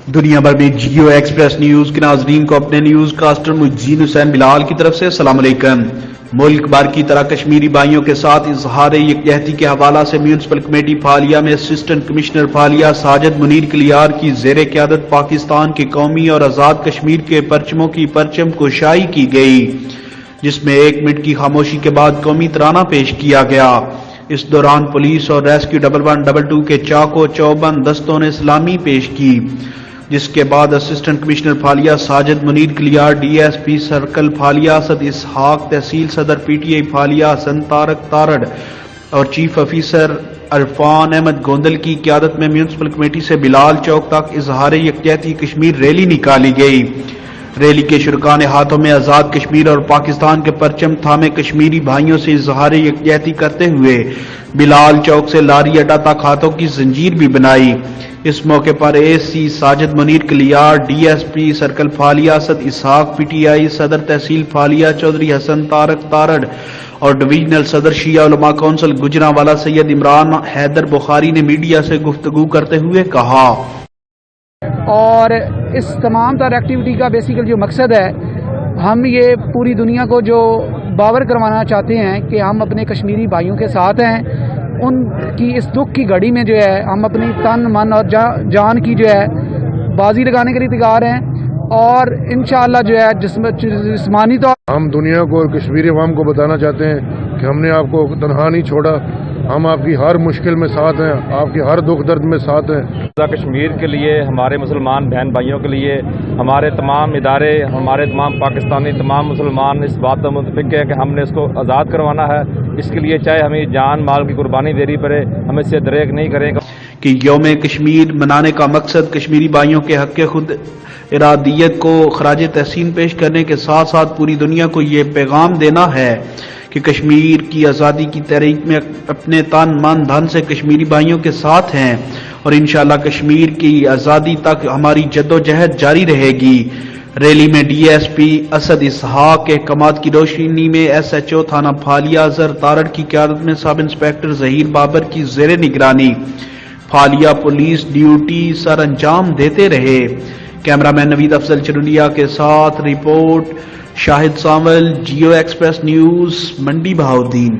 دنیا بھر میں جیو ایکسپریس نیوز کے ناظرین کو اپنے نیوز کاسٹر محدثین حسین بلال کی طرف سے السلام علیکم۔ ملک بھر کی طرح کشمیری بھائیوں کے ساتھ اظہار یکجہتی کے حوالہ سے میونسپل کمیٹی پھالیا میں اسسٹنٹ کمشنر پھالیا ساجد منیر کلیار کی زیر قیادت پاکستان کے قومی اور آزاد کشمیر کے پرچموں کی پرچم کشائی کی گئی، جس میں 1 منٹ کی خاموشی کے بعد قومی ترانہ پیش کیا گیا۔ اس دوران پولیس اور ریسکیو 1112 کے چاق و چوبند دستوں نے سلامی پیش کی، جس کے بعد assistant commissioner Phalia Sajid Munir Kalyar, D S P circle Phalia Asad Ishaq, تحصیل صدر P T I Phalia Hassan Tariq Tarar اور چیف آفیسر عرفان احمد گوندل کی قیادت میں میونسپل کمیٹی سے بلال چوک تک اظہار یکجہتی کشمیر ریلی نکالی گئی۔ ریلی کے شرکاء نے ہاتھوں میں آزاد کشمیر اور پاکستان کے پرچم تھامے کشمیری بھائیوں سے اظہار یکجہتی کرتے ہوئے بلال چوک سے لاری اڈا تک ہاتھوں کی زنجیر بھی بنائی۔ اس موقع پر A C Sajid Munir Kalyar, D S P circle Phalia Asad Ishaq, P T I صدر تحصیل پھالیا چودھری حسن طارق تارڑ اور ڈویژنل صدر شیعہ علماء کونسل گجرانوالہ سید عمران حیدر بخاری نے میڈیا سے گفتگو کرتے ہوئے کہا، اور اس تمام تر ایکٹیویٹی کا بیسیکل جو مقصد ہے، ہم یہ پوری دنیا کو جو باور کروانا چاہتے ہیں کہ ہم اپنے کشمیری بھائیوں کے ساتھ ہیں، ان کی اس دکھ کی گھڑی میں جو ہے ہم اپنی تن من اور جان کی جو ہے بازی لگانے کے لیے تیار ہیں، اور انشاءاللہ جو ہے جسمانی طور ہم دنیا کو اور کشمیری عوام کو بتانا چاہتے ہیں کہ ہم نے آپ کو تنہا نہیں چھوڑا، ہم آپ کی ہر مشکل میں ساتھ ہیں، آپ کی ہر دکھ درد میں ساتھ ہیں۔ کشمیر کے لیے، ہمارے مسلمان بہن بھائیوں کے لیے، ہمارے تمام ادارے، ہمارے تمام پاکستانی تمام مسلمان اس بات پر متفق ہیں کہ ہم نے اس کو آزاد کروانا ہے۔ اس کے لیے چاہے ہمیں جان مال کی قربانی دینی پڑے، ہم اس سے دریغ نہیں کریں گے کہ یوم کشمیر منانے کا مقصد کشمیری بھائیوں کے حق خود ارادیت کو خراج تحسین پیش کرنے کے ساتھ ساتھ پوری دنیا کو یہ پیغام دینا ہے کہ کشمیر کی آزادی کی تحریک میں اپنے تن من دھن سے کشمیری بھائیوں کے ساتھ ہیں، اور انشاءاللہ کشمیر کی آزادی تک ہماری جدوجہد جاری رہے گی۔ ریلی میں ڈی ایس پی اسد اسحاق کے احکامات کی روشنی میں ایس ایچ او تھانہ پھالیا اظہر تارڑ کی قیادت میں سب انسپکٹر ظہیر بابر کی زیر نگرانی پھالیا پولیس ڈیوٹی سر انجام دیتے رہے۔ کیمرہ مین نوید افضل چرولیا کے ساتھ رپورٹ شاہد سانول، جیو ایکسپریس نیوز، منڈی بہاؤالدین۔